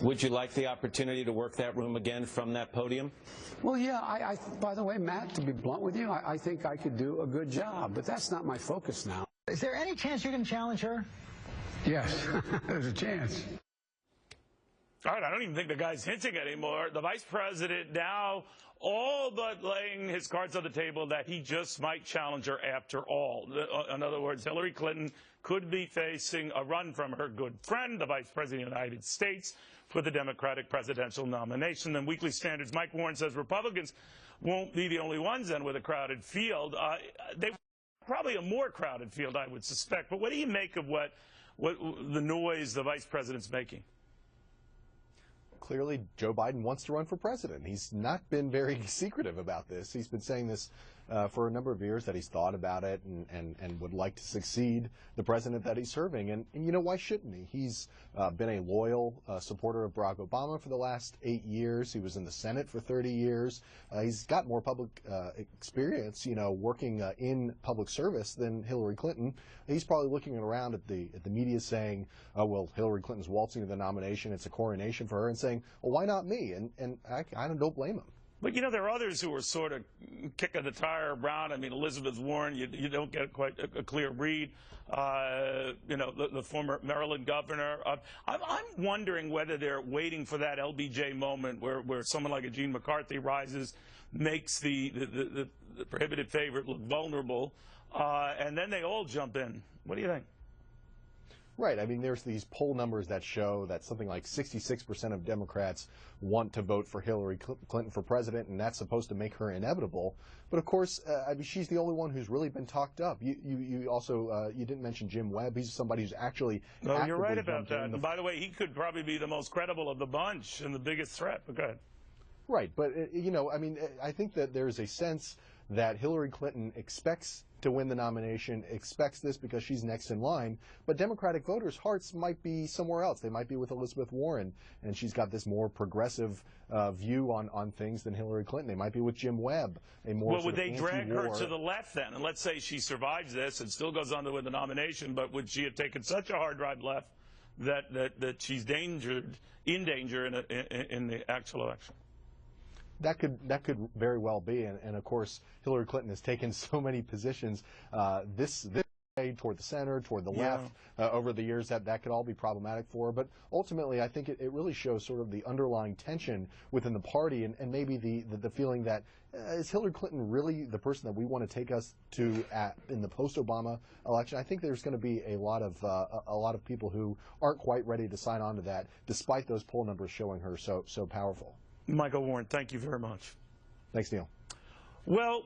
Would you like the opportunity to work that room again from that podium? Well, yeah, by the way, Matt, to be blunt with you, I think I could do a good job, but that's not my focus now. Is there any chance you're going to challenge her? Yes, there's a chance. All right, I don't even think the guy's hinting anymore. The vice president now all but laying his cards on the table that he just might challenge her after all. In other words, Hillary Clinton could be facing a run from her good friend, the vice president of the United States, for the Democratic presidential nomination. And Weekly Standard's Mike Warren says Republicans won't be the only ones then with a crowded field. They probably a more crowded field, I would suspect. But what do you make of what the noise the vice president's making? Clearly, Joe Biden wants to run for president. He's not been very secretive about this. He's been saying this for a number of years, that he's thought about it and would like to succeed the president that he's serving. And you know, why shouldn't he? He's been a loyal supporter of Barack Obama for the last 8 years. He was in the Senate for 30 years. He's got more public experience, you know, working in public service than Hillary Clinton. He's probably looking around at the media saying, oh, well, Hillary Clinton's waltzing to the nomination. It's a coronation for her, and saying, well, why not me? And I don't blame him. But, you know, there are others who are sort of kicking the tire around. I mean, Elizabeth Warren, you don't get quite a clear read. You know, the former Maryland governor. I'm wondering whether they're waiting for that LBJ moment where someone like a Gene McCarthy rises, makes the prohibited favorite look vulnerable, and then they all jump in. What do you think? Right. I mean, there's these poll numbers that show that something like 66% of Democrats want to vote for Hillary Clinton for president, and that's supposed to make her inevitable. But of course, I mean, she's the only one who's really been talked up. You also you didn't mention Jim Webb. He's somebody who's actually. No, you're right about that. And by the way, he could probably be the most credible of the bunch and the biggest threat. But go ahead. Right, but you know, I mean, I think that there's a sense that Hillary Clinton expects to win the nomination, expects this because she's next in line, but Democratic voters' hearts might be somewhere else. They might be with Elizabeth Warren, and she's got this more progressive view on things than Hillary Clinton. They might be with Jim Webb, a more well, would they drag her to the left then? And let's say she survives this and still goes on to win the nomination, but would she have taken such a hard drive left that she's in danger in the actual election? That could very well be, and of course Hillary Clinton has taken so many positions this way toward the center, toward the left over the years that could all be problematic for her. But ultimately, I think it really shows sort of the underlying tension within the party, and maybe the feeling that is Hillary Clinton really the person that we want to take us to in the post-Obama election? I think there's going to be a lot of people who aren't quite ready to sign on to that, despite those poll numbers showing her so powerful. Michael Warren, thank you very much. Thanks, Neil. Well,